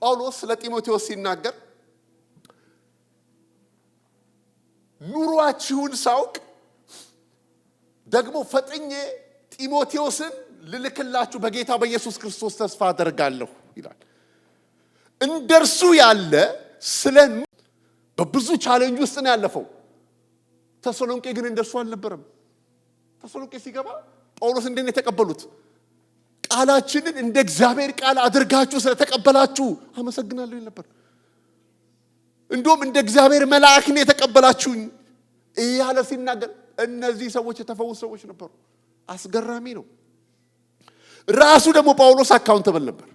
ጳውሎስ ስለ ጢሞቴዎስ ሲናገር ኑሯችሁን ሳውቅ ደግሞ ፈጥኜ ጢሞቴዎስን ልልክላችሁ በጌታ በኢየሱስ ክርስቶስ ተስፋ አደርጋለሁ ይላል። እንደርሱ ያለ ስለ በብዙ ቻሌንጅ ውስጥ ነው ያለፈው። ተሰሎንቄ ግን እንደርሱ አልነበረም። ተሰሎንቄ ሲገባ ጳውሎስ እንዴት ነው የተቀበሉት? ቃላችንን እንደ እግዚአብሔር ቃል አድርጋችሁ ስለተቀበላችሁ አመሰግናለሁ ይል ነበር። እንደውም እንደ እግዚአብሔር መልአክ ነው የተቀበላችሁኝ እያለ ሲናገር እነዚህ ሰዎች የተፈወሱ ሰዎች ነበሩ። አስገራሚ ነው። ራሱ ደግሞ ጳውሎስ አካውንተብል ነበር።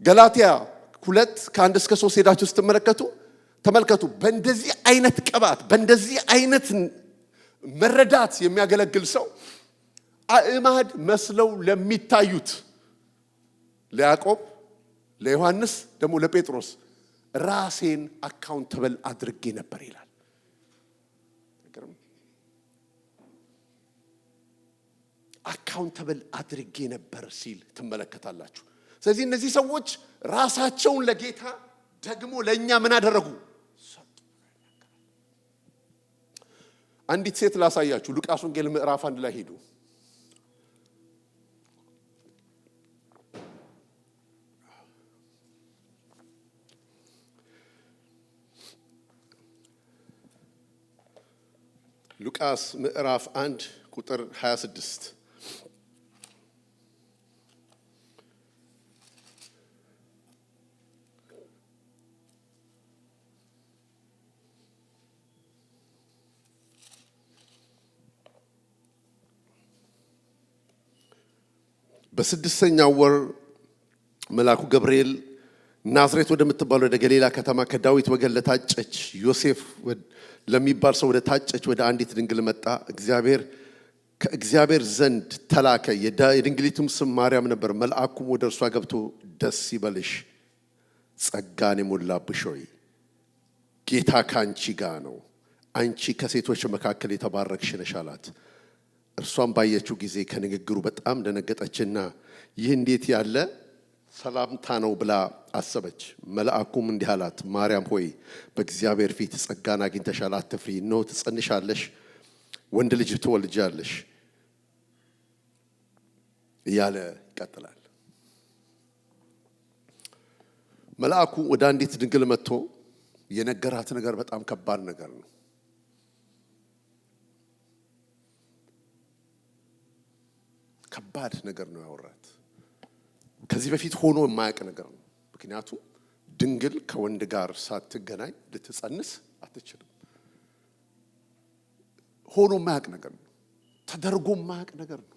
ገላትያ 2:1-3 ሄዳችሁ ተመልከቱ። በእንደዚህ አይነት ቅባት በእንደዚህ አይነት መረዳት የሚያገለግል ሰው አእማድ መስለው ለሚታዩት ለያዕቆብ፣ ለዮሐንስ ደግሞ ለጴጥሮስ ራሴን አካውንተብል አድርጌ ነበር ይላል። አካውንተብል አድርጌ ነበር ሲል ትመለከታላችሁ። ስለዚህ እነዚህ ሰዎች ራሳቸውን ለጌታ ደግሞ ለኛ ምን አደረጉ? አንዲት ሴት ላሳያችሁ። ሉቃስ ወንጌል ምዕራፍ 1 ላይ ሄዱ። ሉቃስ ምዕራፍ 1 ቁጥር 26 በስድስተኛው ወር መልአኩ ገብርኤል ናዝሬት ወደምትባል ወደ ገሊላ ከተማ ከዳዊት ወገን ለታጨች ዮሴፍ ለሚባል ሰው ወደ ታጨች ወደ አንዲት ድንግል መጣ። ከእግዚአብሔር ዘንድ ተላከ። የድንግሊቱም ስም ማርያም ነበር። መልአኩም ወደ እርሷ ገብቶ ደስ ይበልሽ፣ ጸጋን የሞላብሽ ሆይ ጌታ ካንቺ ጋር ነው፣ አንቺ ከሴቶች መካከል የተባረክሽ ነሽ አላት። እርሷም ባየችው ጊዜ ከንግግሩ በጣም ደነገጠችና ይህ እንዴት ያለ ሰላምታ ነው ብላ አሰበች። መልአኩም እንዲህ አላት፣ ማርያም ሆይ በእግዚአብሔር ፊት ጸጋን አግኝተሻል፣ አትፍሪ። እነሆ ትጸንሻለሽ፣ ወንድ ልጅ ትወልጃለሽ እያለ ይቀጥላል። መልአኩ ወደ አንዲት ድንግል መጥቶ የነገራት ነገር በጣም ከባድ ነገር ነው። ከባድ ነገር ነው ያወራት። ከዚህ በፊት ሆኖ የማያውቅ ነገር ነው። ምክንያቱም ድንግል ከወንድ ጋር ሳትገናኝ ልትጸንስ አትችልም። ሆኖ የማያውቅ ነገር ነው። ተደርጎ የማያውቅ ነገር ነው።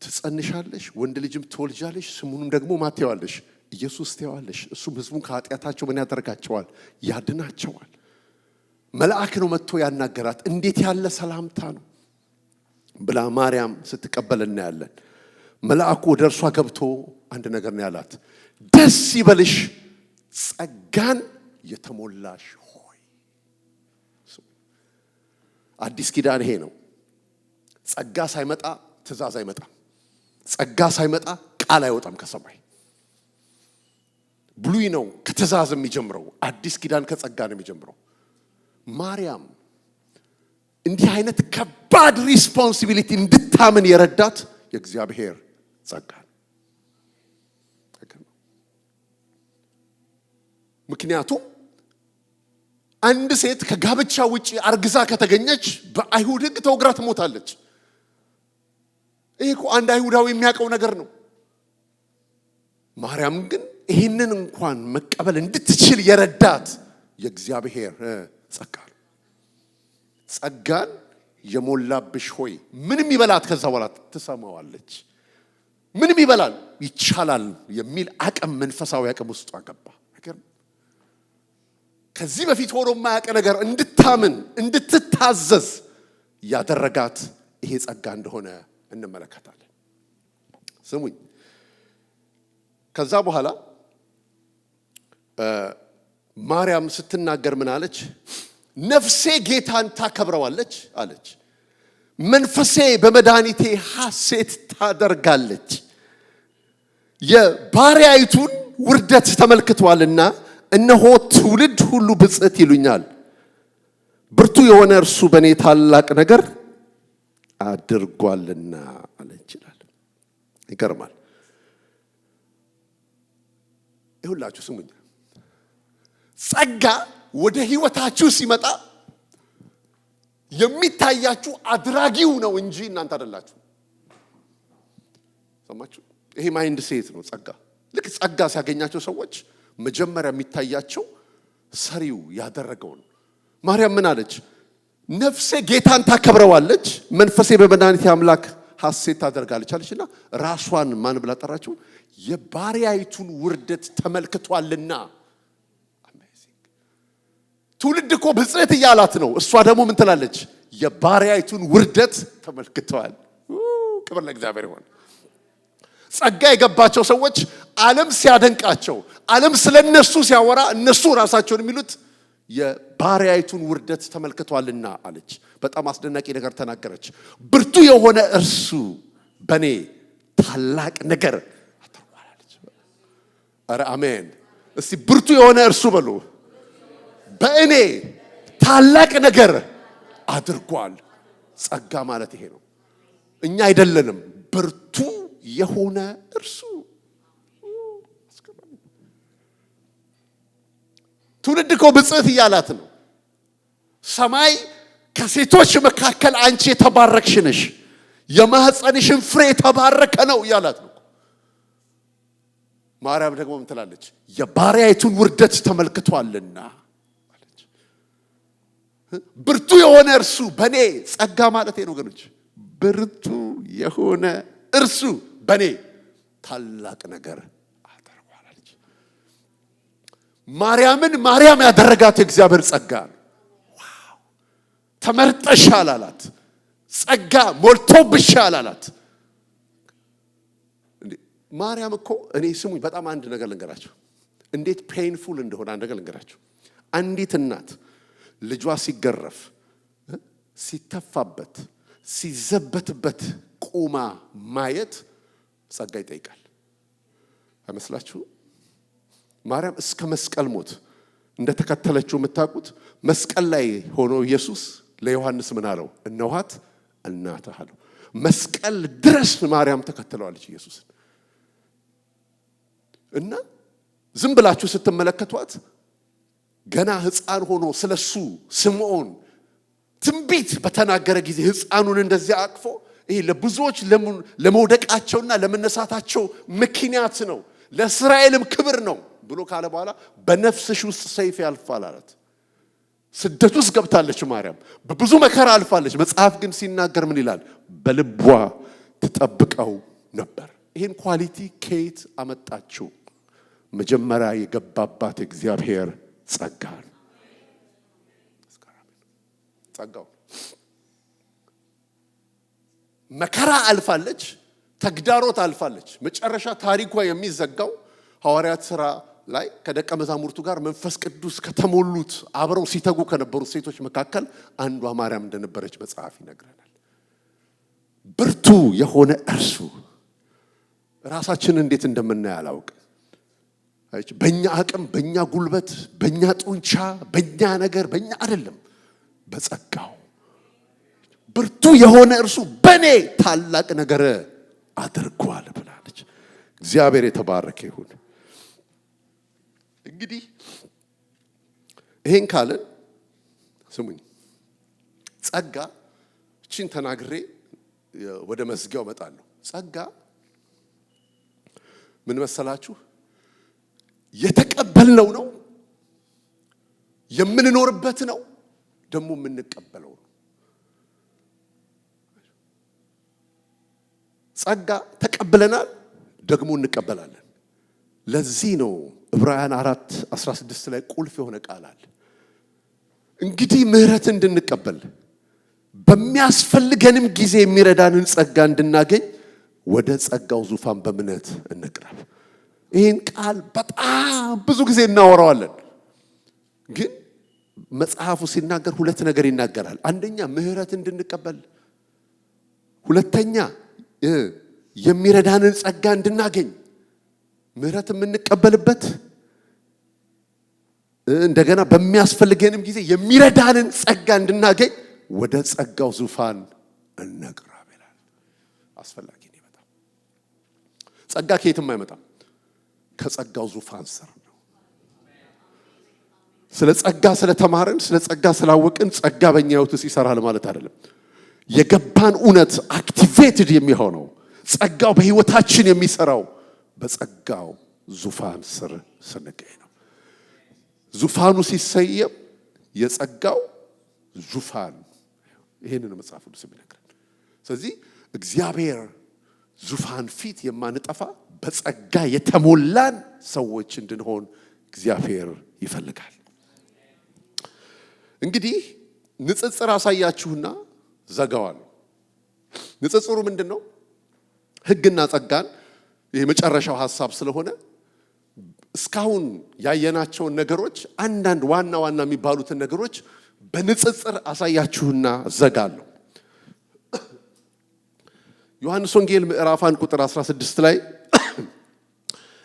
ትጸንሻለሽ፣ ወንድ ልጅም ትወልጃለሽ፣ ስሙንም ደግሞ ማትያዋለሽ ኢየሱስ ትያዋለሽ። እሱም ሕዝቡን ከኃጢአታቸው ምን ያደርጋቸዋል? ያድናቸዋል። መልአክ ነው መጥቶ ያናገራት። እንዴት ያለ ሰላምታ ነው ብላ ማርያም ስትቀበል እናያለን። መልአኩ ወደ እርሷ ገብቶ አንድ ነገር ነው ያላት፣ ደስ ይበልሽ ጸጋን የተሞላሽ ሆይ። አዲስ ኪዳን ይሄ ነው። ጸጋ ሳይመጣ ትእዛዝ አይመጣም። ጸጋ ሳይመጣ ቃል አይወጣም ከሰማይ። ብሉይ ነው ከትእዛዝ የሚጀምረው፣ አዲስ ኪዳን ከጸጋ ነው የሚጀምረው። ማርያም እንዲህ አይነት ከባድ ሪስፖንሲቢሊቲ እንድታምን የረዳት የእግዚአብሔር ጸጋ ነው። ምክንያቱም አንድ ሴት ከጋብቻ ውጪ አርግዛ ከተገኘች በአይሁድ ሕግ ተወግራ ትሞታለች። ይሄ እኮ አንድ አይሁዳዊ የሚያውቀው ነገር ነው። ማርያም ግን ይህንን እንኳን መቀበል እንድትችል የረዳት የእግዚአብሔር ጸጋ ነው። ጸጋን የሞላብሽ ሆይ ምንም ይበላት። ከዛ በኋላ ትሰማዋለች። ምንም ይበላል ይቻላል የሚል አቅም፣ መንፈሳዊ አቅም ውስጡ አገባ። ከዚህ በፊት ሆኖ የማያውቅ ነገር እንድታምን እንድትታዘዝ ያደረጋት ይሄ ጸጋ እንደሆነ እንመለከታለን። ስሙኝ። ከዛ በኋላ ማርያም ስትናገር ምን አለች? ነፍሴ ጌታን ታከብረዋለች አለች። መንፈሴ በመድኃኒቴ ሐሴት ታደርጋለች። የባሪያይቱን ውርደት ተመልክቷልና እነሆ ትውልድ ሁሉ ብፅዕት ይሉኛል። ብርቱ የሆነ እርሱ በእኔ ታላቅ ነገር አድርጓልና አለ ይችላል። ይገርማል። ይሁላችሁ ስሙኝ። ጸጋ ወደ ህይወታችሁ ሲመጣ የሚታያችሁ አድራጊው ነው እንጂ እናንተ አይደላችሁ። ሰማችሁ? ይሄ ማይንድ ሴት ነው ጸጋ። ልክ ጸጋ ሲያገኛቸው ሰዎች መጀመሪያ የሚታያቸው ሰሪው ያደረገው ነው። ማርያም ምን አለች? ነፍሴ ጌታን ታከብረዋለች፣ መንፈሴ በመድኃኒቴ አምላክ ሐሴት ታደርጋለች አለችና ራሷን ማን ብላ ጠራችው? የባሪያይቱን ውርደት ተመልክቷልና። ትውልድ እኮ ብፅዕት እያላት ነው። እሷ ደግሞ ምን ትላለች? የባሪያይቱን ውርደት ተመልክተዋል። ክብር ለእግዚአብሔር ይሁን። ጸጋ የገባቸው ሰዎች ዓለም ሲያደንቃቸው፣ ዓለም ስለነሱ ሲያወራ እነሱ ራሳቸውን የሚሉት የባሪያይቱን ውርደት ተመልክቷልና አለች። በጣም አስደናቂ ነገር ተናገረች። ብርቱ የሆነ እርሱ በኔ ታላቅ ነገር አድርጓል አለች። ኧረ አሜን! እስቲ ብርቱ የሆነ እርሱ በሉ። በእኔ ታላቅ ነገር አድርጓል። ጸጋ ማለት ይሄ ነው። እኛ አይደለንም። ብርቱ የሆነ እርሱ። ትውልድ እኮ ብፅዕት እያላት ነው። ሰማይ ከሴቶች መካከል አንቺ የተባረክሽ ነሽ፣ የማህፀንሽን ፍሬ የተባረከ ነው እያላት ነው። ማርያም ደግሞ ምን ትላለች? የባሪያይቱን ውርደት ተመልክቷልና አለች። ብርቱ የሆነ እርሱ በኔ ጸጋ ማለት ነው ወገኖች። ብርቱ የሆነ እርሱ በኔ ታላቅ ነገር አድርጓል አለች። ማርያምን ማርያም ያደረጋት የእግዚአብሔር ጸጋ ነው። ዋው! ተመርጠሻል አላት። ጸጋ ሞልቶብሻል አላት። ማርያም እኮ እኔ ስሙኝ፣ በጣም አንድ ነገር ልንገራችሁ፣ እንዴት ፔንፉል እንደሆነ አንድ ነገር ልንገራችሁ። አንዲት እናት ልጇ ሲገረፍ፣ ሲተፋበት፣ ሲዘበትበት ቁማ ማየት ጸጋ ይጠይቃል። አይመስላችሁ? ማርያም እስከ መስቀል ሞት እንደተከተለችው የምታውቁት፣ መስቀል ላይ ሆኖ ኢየሱስ ለዮሐንስ ምን አለው? እነኋት እናትህ አለው። መስቀል ድረስ ማርያም ተከተለዋለች ኢየሱስን። እና ዝም ብላችሁ ስትመለከቷት ገና ሕፃን ሆኖ ስለሱ ስምዖን ትንቢት በተናገረ ጊዜ ሕፃኑን እንደዚያ አቅፎ ይሄ ለብዙዎች ለመውደቃቸውና ለመነሳታቸው ምክንያት ነው፣ ለእስራኤልም ክብር ነው ብሎ ካለ በኋላ በነፍስሽ ውስጥ ሰይፍ ያልፋል አላት። ስደት ውስጥ ገብታለች ማርያም፣ በብዙ መከራ አልፋለች። መጽሐፍ ግን ሲናገር ምን ይላል? በልቧ ትጠብቀው ነበር። ይህን ኳሊቲ ከየት አመጣችው? መጀመሪያ የገባባት እግዚአብሔር ጸጋ ነው። ጸጋው መከራ አልፋለች፣ ተግዳሮት አልፋለች። መጨረሻ ታሪኳ የሚዘጋው ሐዋርያት ሥራ ላይ ከደቀ መዛሙርቱ ጋር መንፈስ ቅዱስ ከተሞሉት አብረው ሲተጉ ከነበሩት ሴቶች መካከል አንዷ ማርያም እንደነበረች መጽሐፍ ይነግረናል። ብርቱ የሆነ እርሱ ራሳችንን እንዴት እንደምናይ አላውቅም። በእኛ አቅም፣ በእኛ ጉልበት፣ በእኛ ጡንቻ፣ በእኛ ነገር፣ በእኛ አይደለም፣ በጸጋው ብርቱ የሆነ እርሱ በኔ ታላቅ ነገር አድርጓል ብላለች። እግዚአብሔር የተባረከ ይሁን። እንግዲህ ይሄን ካለን ስሙኝ፣ ጸጋ እቺን ተናግሬ ወደ መዝጊያው እመጣለሁ። ጸጋ ምን መሰላችሁ? የተቀበልነው ነው፣ የምንኖርበት ነው፣ ደግሞ የምንቀበለው ነው። ጸጋ ተቀብለናል፣ ደግሞ እንቀበላለን። ለዚህ ነው ዕብራውያን 4:16 ላይ ቁልፍ የሆነ ቃል አለ። እንግዲህ ምሕረት እንድንቀበል በሚያስፈልገንም ጊዜ የሚረዳንን ጸጋ እንድናገኝ ወደ ጸጋው ዙፋን በእምነት እንቅረብ። ይህን ቃል በጣም ብዙ ጊዜ እናወራዋለን፣ ግን መጽሐፉ ሲናገር ሁለት ነገር ይናገራል። አንደኛ ምሕረት እንድንቀበል፣ ሁለተኛ የሚረዳንን ጸጋ እንድናገኝ። ምህረት የምንቀበልበት እንደገና በሚያስፈልገንም ጊዜ የሚረዳንን ጸጋ እንድናገኝ ወደ ጸጋው ዙፋን እንቅረብ ይላል። አስፈላጊ ነው በጣም። ጸጋ ከየትም አይመጣም፣ ከጸጋው ዙፋን ስር ነው። ስለ ጸጋ ስለተማርን፣ ስለ ጸጋ ስላወቅን ጸጋ በእኛ ሕይወት ውስጥ ይሰራል ማለት አይደለም። የገባን እውነት አክቲቬትድ የሚሆነው ጸጋው በሕይወታችን የሚሰራው በጸጋው ዙፋን ስር ስንገኝ ነው። ዙፋኑ ሲሰየም የጸጋው ዙፋን፣ ይሄንን መጽሐፍ ቅዱስ የሚነግረን። ስለዚህ እግዚአብሔር ዙፋን ፊት የማንጠፋ በጸጋ የተሞላን ሰዎች እንድንሆን እግዚአብሔር ይፈልጋል። እንግዲህ ንጽጽር አሳያችሁና ዘጋዋለሁ። ንጽጽሩ ምንድነው? ሕግና ጸጋን የመጨረሻው ሐሳብ ስለሆነ እስካሁን ያየናቸውን ነገሮች አንዳንድ ዋና ዋና የሚባሉትን ነገሮች በንጽጽር አሳያችሁና ዘጋለሁ። ዮሐንስ ወንጌል ምዕራፍ 1 ቁጥር 16 ላይ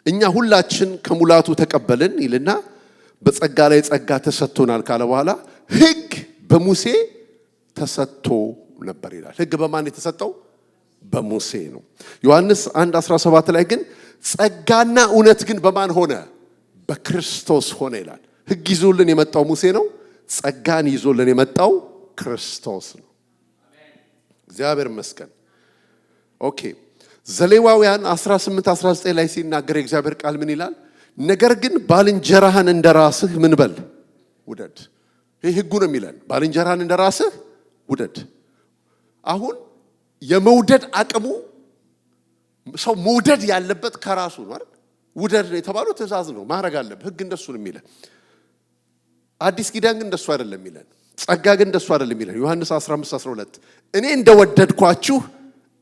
እኛ ሁላችን ከሙላቱ ተቀበልን ይልና በጸጋ ላይ ጸጋ ተሰጥቶናል ካለ በኋላ ሕግ በሙሴ ተሰጥቶ ነበር ይላል። ሕግ በማን የተሰጠው? በሙሴ ነው። ዮሐንስ 1:17 ላይ ግን ጸጋና እውነት ግን በማን ሆነ? በክርስቶስ ሆነ ይላል። ሕግ ይዞልን የመጣው ሙሴ ነው። ጸጋን ይዞልን የመጣው ክርስቶስ ነው። እግዚአብሔር ይመስገን። ኦኬ፣ ዘሌዋውያን 18:19 ላይ ሲናገር የእግዚአብሔር ቃል ምን ይላል? ነገር ግን ባልንጀራህን እንደራስህ ምን በል? ውደድ። ይሄ ሕጉ ነው የሚለን። ባልንጀራህን እንደራስህ ውደድ። አሁን የመውደድ አቅሙ ሰው መውደድ ያለበት ከራሱ ነው አይደል? ውደድ የተባለው ትእዛዝ ነው፣ ማድረግ አለበት። ሕግ እንደሱ ነው የሚለን። አዲስ ኪዳን ግን እንደሱ አይደለም የሚለን። ጸጋ ግን እንደሱ አይደለም የሚለን። ዮሐንስ 15:12 እኔ እንደወደድኳችሁ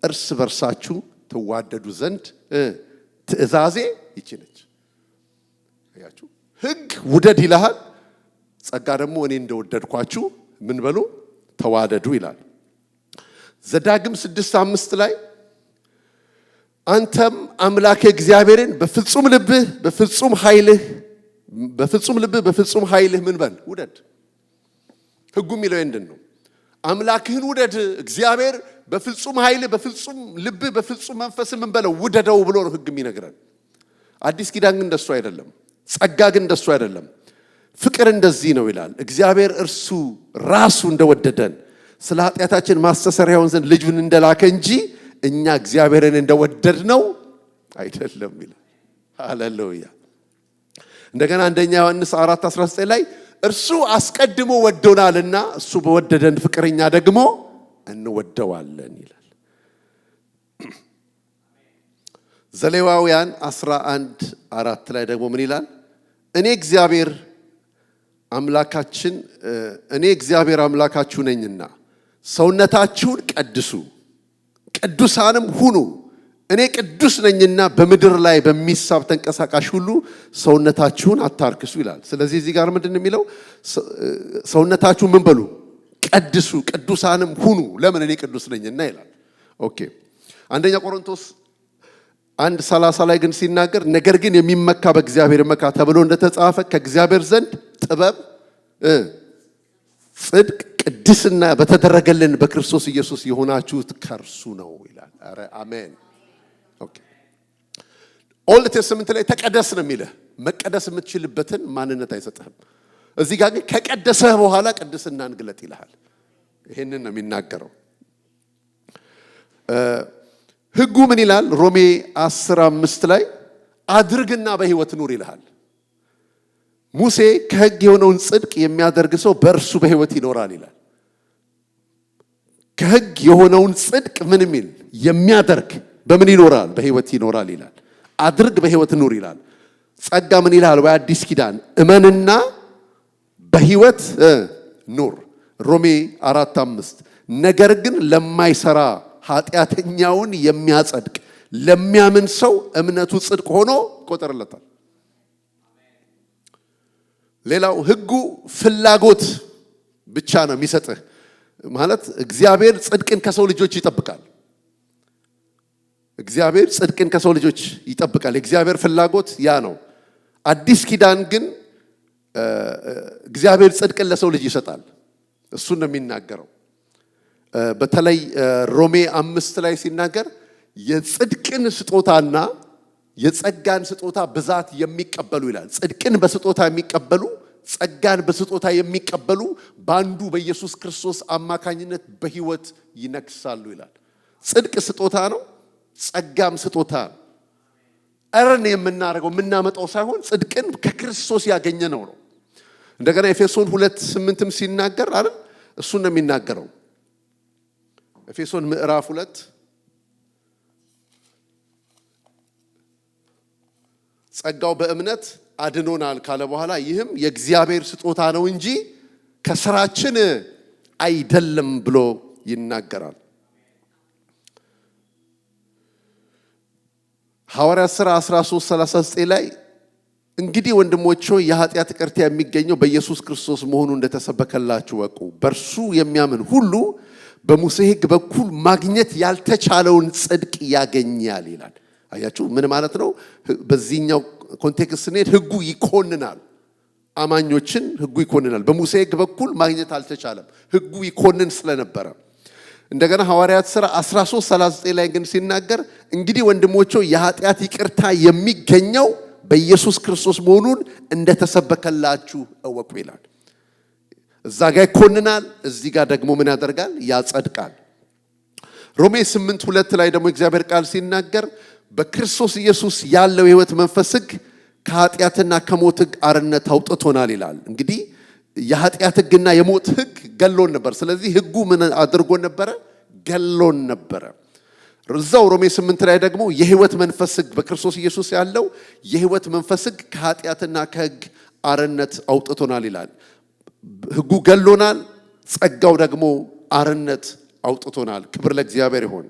እርስ በርሳችሁ ትዋደዱ ዘንድ ትእዛዜ ይቺ ነች። አያችሁ፣ ሕግ ውደድ ይልሃል። ጸጋ ደግሞ እኔ እንደወደድኳችሁ ምን በሉ ተዋደዱ ይላል። ዘዳግም 6:5 ላይ አንተም አምላክ እግዚአብሔርን በፍጹም ልብህ በፍጹም ኃይልህ ምን በል ውደድ። ሕጉ የሚለው ምንድን ነው? አምላክህን ውደድ። እግዚአብሔር በፍጹም ኃይልህ በፍጹም ልብህ በፍጹም መንፈስ ምን በለው ውደደው ብሎ ነው ሕግ የሚነግረን። አዲስ ኪዳን ግን እንደሱ አይደለም። ጸጋ ግን እንደሱ አይደለም። ፍቅር እንደዚህ ነው ይላል። እግዚአብሔር እርሱ ራሱ እንደወደደን ስለ ኃጢአታችን ማስተሰሪያውን ዘንድ ልጁን እንደላከ እንጂ እኛ እግዚአብሔርን እንደወደድ ነው አይደለም ይላል። ሃሌሉያ። እንደገና አንደኛ ዮሐንስ 4:19 ላይ እርሱ አስቀድሞ ወዶናልና እሱ በወደደን ፍቅረኛ ደግሞ እንወደዋለን ይላል። ዘሌዋውያን 11:4 ላይ ደግሞ ምን ይላል? እኔ እግዚአብሔር አምላካችሁ ነኝና ሰውነታችሁን ቀድሱ፣ ቅዱሳንም ሁኑ። እኔ ቅዱስ ነኝና በምድር ላይ በሚሳብ ተንቀሳቃሽ ሁሉ ሰውነታችሁን አታርክሱ ይላል። ስለዚህ እዚህ ጋር ምንድን ነው የሚለው? ሰውነታችሁን ምን በሉ? ቀድሱ፣ ቅዱሳንም ሁኑ። ለምን? እኔ ቅዱስ ነኝና ይላል። ኦኬ። አንደኛ ቆሮንቶስ 1:30 ላይ ግን ሲናገር ነገር ግን የሚመካ በእግዚአብሔር መካ ተብሎ እንደተጻፈ ከእግዚአብሔር ዘንድ ጥበብ፣ ጽድቅ፣ ቅድስና በተደረገልን በክርስቶስ ኢየሱስ የሆናችሁት ከእርሱ ነው ይላል። ኧረ አሜን። ኦኬ። ኦልድ ቴስተመንት ላይ ተቀደስ ነው የሚልህ። መቀደስ የምትችልበትን ማንነት አይሰጥህም። እዚህ ጋር ግን ከቀደሰህ በኋላ ቅድስናን ግለጥ ይልሃል። ይሄንን ነው የሚናገረው። ሕጉ ምን ይላል? ሮሜ 10:5 ላይ አድርግና በሕይወት ኑር ይልሃል። ሙሴ ከሕግ የሆነውን ጽድቅ የሚያደርግ ሰው በእርሱ በሕይወት ይኖራል ይላል። ከሕግ የሆነውን ጽድቅ ምን የሚል የሚያደርግ በምን ይኖራል? በሕይወት ይኖራል ይላል። አድርግ በሕይወት ኑር ይላል። ጸጋ ምን ይላል? በአዲስ ኪዳን እመንና በሕይወት ኑር። ሮሜ 4:5 ነገር ግን ለማይሰራ ኃጢአተኛውን የሚያጸድቅ ለሚያምን ሰው እምነቱ ጽድቅ ሆኖ ይቆጠርለታል። ሌላው ሕጉ ፍላጎት ብቻ ነው የሚሰጥህ። ማለት እግዚአብሔር ጽድቅን ከሰው ልጆች ይጠብቃል። እግዚአብሔር ጽድቅን ከሰው ልጆች ይጠብቃል። የእግዚአብሔር ፍላጎት ያ ነው። አዲስ ኪዳን ግን እግዚአብሔር ጽድቅን ለሰው ልጅ ይሰጣል። እሱን ነው የሚናገረው። በተለይ ሮሜ 5 ላይ ሲናገር የጽድቅን ስጦታና የጸጋን ስጦታ ብዛት የሚቀበሉ ይላል። ጽድቅን በስጦታ የሚቀበሉ፣ ጸጋን በስጦታ የሚቀበሉ በአንዱ በኢየሱስ ክርስቶስ አማካኝነት በሕይወት ይነግሳሉ ይላል። ጽድቅ ስጦታ ነው፣ ጸጋም ስጦታ ነው። እርን የምናደርገው የምናመጣው ሳይሆን ጽድቅን ከክርስቶስ ያገኘነው ነው። እንደገና ኤፌሶን 2:8ም ሲናገር አይደል እሱን ነው የሚናገረው። ኤፌሶን ምዕራፍ 2 ጸጋው በእምነት አድኖናል ካለ በኋላ ይህም የእግዚአብሔር ስጦታ ነው እንጂ ከስራችን አይደለም ብሎ ይናገራል። ሐዋርያት ሥራ 13:39 ላይ እንግዲህ ወንድሞች ሆይ የኃጢአት ይቅርታ የሚገኘው በኢየሱስ ክርስቶስ መሆኑ እንደተሰበከላችሁ ወቁ። በእርሱ የሚያምን ሁሉ በሙሴ ሕግ በኩል ማግኘት ያልተቻለውን ጽድቅ ያገኛል ይላል። አያችሁ ምን ማለት ነው? በዚህኛው ኮንቴክስት ስንሄድ ሕጉ ይኮንናል፣ አማኞችን ሕጉ ይኮንናል። በሙሴ ሕግ በኩል ማግኘት አልተቻለም፣ ሕጉ ይኮንን ስለነበረ። እንደገና ሐዋርያት ሥራ 13:39 ላይ ግን ሲናገር እንግዲህ ወንድሞች ሆይ የኃጢአት ይቅርታ የሚገኘው በኢየሱስ ክርስቶስ መሆኑን እንደተሰበከላችሁ እወቁ ይላል። እዛ ጋር ይኮንናል፣ እዚህ ጋር ደግሞ ምን ያደርጋል? ያጸድቃል። ሮሜ 8:2 ላይ ደግሞ እግዚአብሔር ቃል ሲናገር በክርስቶስ ኢየሱስ ያለው የሕይወት መንፈስ ሕግ ከኃጢአትና ከሞት ሕግ አርነት አውጥቶናል ይላል። እንግዲህ የኃጢአት ሕግና የሞት ሕግ ገሎን ነበር። ስለዚህ ሕጉ ምን አድርጎን ነበረ? ገሎን ነበረ። እዛው ሮሜ 8 ላይ ደግሞ የሕይወት መንፈስ ሕግ በክርስቶስ ኢየሱስ ያለው የሕይወት መንፈስ ሕግ ከኃጢአትና ከሕግ አርነት አውጥቶናል ይላል። ሕጉ ገሎናል፣ ጸጋው ደግሞ አርነት አውጥቶናል። ክብር ለእግዚአብሔር ይሁን።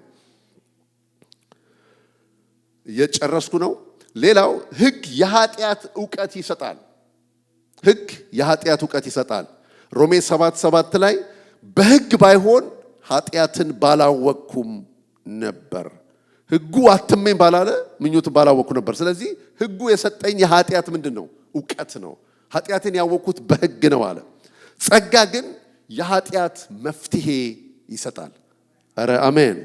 እየጨረስኩ ነው። ሌላው ሕግ የኃጢአት ዕውቀት ይሰጣል። ሕግ የኃጢአት ዕውቀት ይሰጣል። ሮሜ 7:7 ላይ በሕግ ባይሆን ኃጢአትን ባላወቅኩም ነበር። ሕጉ አትመኝ ባላለ ምኞትን ባላወቅኩ ነበር። ስለዚህ ሕጉ የሰጠኝ የኃጢአት ምንድን ነው? ዕውቀት ነው። ኃጢአትን ያወቅኩት በሕግ ነው አለ። ጸጋ ግን የኃጢአት መፍትሄ ይሰጣል። ኧረ አሜን።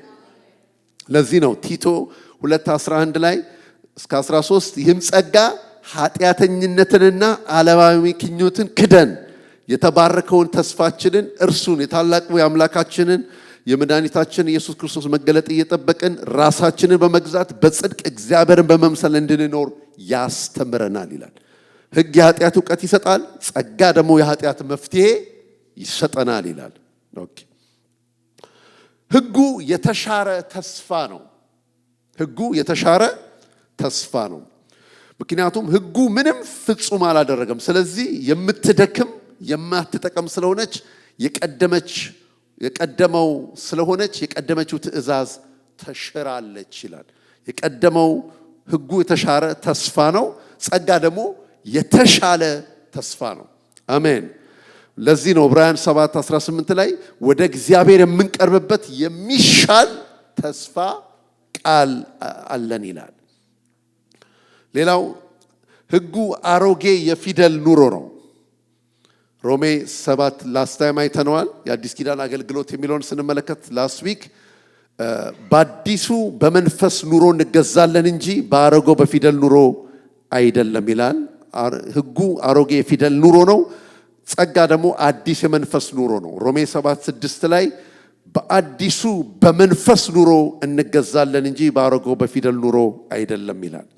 ለዚህ ነው ቲቶ 2:11 ላይ እስከ 13 ይህም ጸጋ ኃጢአተኝነትንና ዓለማዊ ምኞትን ክደን የተባረከውን ተስፋችንን እርሱን የታላቁ የአምላካችንን የመድኃኒታችን ኢየሱስ ክርስቶስ መገለጥ እየጠበቅን ራሳችንን በመግዛት በጽድቅ እግዚአብሔርን በመምሰል እንድንኖር ያስተምረናል ይላል። ሕግ የኃጢአት ዕውቀት ይሰጣል፣ ጸጋ ደግሞ የኃጢአት መፍትሄ ይሰጠናል ይላል። ኦኬ። ሕጉ የተሻረ ተስፋ ነው። ሕጉ የተሻረ ተስፋ ነው። ምክንያቱም ሕጉ ምንም ፍጹም አላደረገም። ስለዚህ የምትደክም የማትጠቀም ስለሆነች የቀደመው ስለሆነች የቀደመችው ትእዛዝ ተሽራለች ይላል። የቀደመው ሕጉ የተሻረ ተስፋ ነው። ጸጋ ደግሞ የተሻለ ተስፋ ነው። አሜን። ለዚህ ነው ዕብራውያን 7:18 ላይ ወደ እግዚአብሔር የምንቀርብበት የሚሻል ተስፋ ቃል አለን ይላል። ሌላው ሕጉ አሮጌ የፊደል ኑሮ ነው። ሮሜ 7 ላስት ታይም አይተነዋል። የአዲስ ኪዳን አገልግሎት የሚለውን ስንመለከት ላስት ዊክ በአዲሱ በመንፈስ ኑሮ እንገዛለን እንጂ በአሮጌው በፊደል ኑሮ አይደለም ይላል። ሕጉ አሮጌ የፊደል ኑሮ ነው። ጸጋ ደግሞ አዲስ የመንፈስ ኑሮ ነው። ሮሜ 7:6 ላይ በአዲሱ በመንፈስ ኑሮ እንገዛለን እንጂ በአሮጌው በፊደል ኑሮ አይደለም ይላል።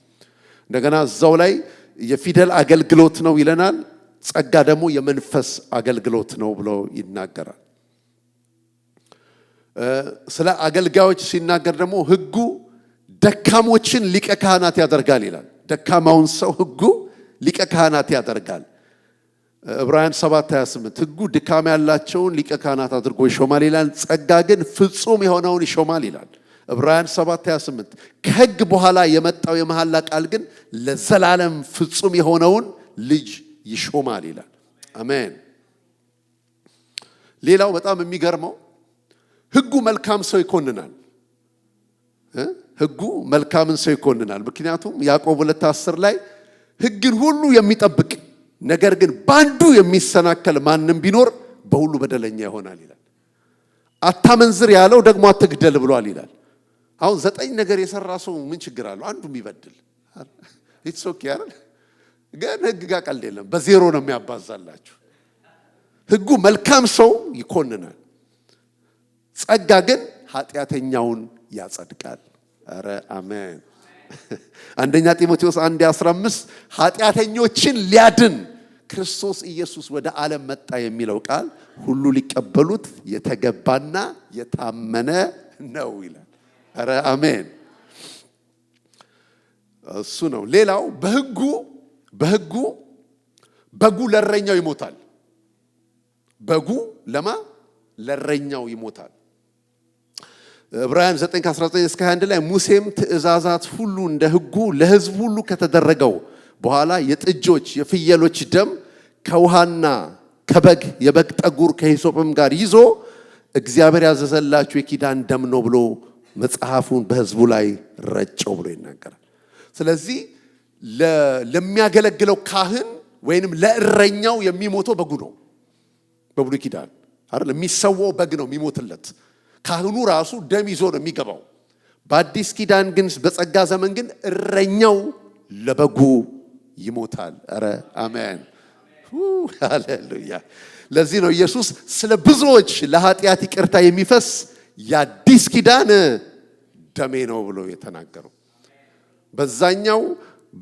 እንደገና እዛው ላይ የፊደል አገልግሎት ነው ይለናል። ጸጋ ደግሞ የመንፈስ አገልግሎት ነው ብሎ ይናገራል። ስለ አገልጋዮች ሲናገር ደግሞ ሕጉ ደካሞችን ሊቀ ካህናት ያደርጋል ይላል። ደካማውን ሰው ሕጉ ሊቀ ካህናት ያደርጋል። ዕብራውያን 7:28 ሕጉ ድካም ያላቸውን ሊቀ ካህናት አድርጎ ይሾማል ይላል። ጸጋ ግን ፍጹም የሆነውን ይሾማል ይላል። ዕብራውያን 7:28 ከሕግ በኋላ የመጣው የመሐላ ቃል ግን ለዘላለም ፍጹም የሆነውን ልጅ ይሾማል ይላል። አሜን። ሌላው በጣም የሚገርመው ሕጉ መልካም ሰው ይኮንናል። ሕጉ መልካምን ሰው ይኮንናል። ምክንያቱም ያዕቆብ 2:10 ላይ ሕግን ሁሉ የሚጠብቅ ነገር ግን ባንዱ የሚሰናከል ማንም ቢኖር በሁሉ በደለኛ ይሆናል ይላል። አታመንዝር ያለው ደግሞ አትግደል ብሏል ይላል። አሁን 9 ነገር የሰራ ሰው ምን ችግር አለው? አንዱ የሚበድል ኢትስ ኦኬ አይደል? ግን ሕግ ጋር ቀልድ የለም። በዜሮ ነው የሚያባዛላችሁ። ሕጉ መልካም ሰው ይኮንናል፣ ጸጋ ግን ኃጢአተኛውን ያጸድቃል። ኧረ አሜን። አንደኛ ጢሞቴዎስ 1:15 ኃጢአተኞችን ሊያድን ክርስቶስ ኢየሱስ ወደ ዓለም መጣ የሚለው ቃል ሁሉ ሊቀበሉት የተገባና የታመነ ነው ይላል። ኧረ አሜን። እሱ ነው። ሌላው በሕጉ በጉ ለእረኛው ይሞታል። በጉ ለእረኛው ይሞታል። ዕብራውያን 9:19-21 ላይ ሙሴም ትእዛዛት ሁሉ እንደ ሕጉ ለሕዝብ ሁሉ ከተደረገው በኋላ የጥጆች የፍየሎች ደም ከውሃና የበግ ጠጉር ከሂሶጵም ጋር ይዞ እግዚአብሔር ያዘዘላችሁ የኪዳን ደም ነው ብሎ መጽሐፉን በሕዝቡ ላይ ረጨው ብሎ ይናገራል። ስለዚህ ለሚያገለግለው ካህን ወይንም ለእረኛው የሚሞተው በጉ ነው። በብሉይ ኪዳን አይደል? የሚሰዋው በግ ነው የሚሞትለት። ካህኑ ራሱ ደም ይዞ ነው የሚገባው። በአዲስ ኪዳን ግን በጸጋ ዘመን ግን እረኛው ለበጉ ይሞታል። ኧረ አሜን፣ ሃሌሉያ። ለዚህ ነው ኢየሱስ ስለ ብዙዎች ለኃጢአት ይቅርታ የሚፈስ የአዲስ ኪዳን ደሜ ነው ብሎ የተናገረው። በዛኛው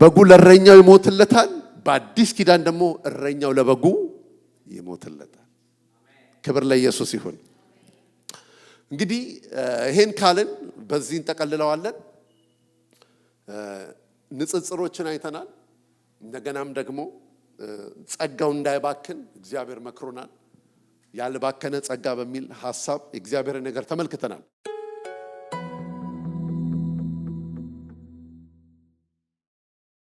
በጉ ለእረኛው ይሞትለታል፣ በአዲስ ኪዳን ደግሞ እረኛው ለበጉ ይሞትለታል። ክብር ለኢየሱስ ይሁን። እንግዲህ ይሄን ካልን በዚህ እንጠቀልለዋለን። ንጽጽሮችን አይተናል። እንደገናም ደግሞ ጸጋው እንዳይባክን እግዚአብሔር መክሮናል። ያልባከነ ጸጋ በሚል ሐሳብ የእግዚአብሔርን ነገር ተመልክተናል።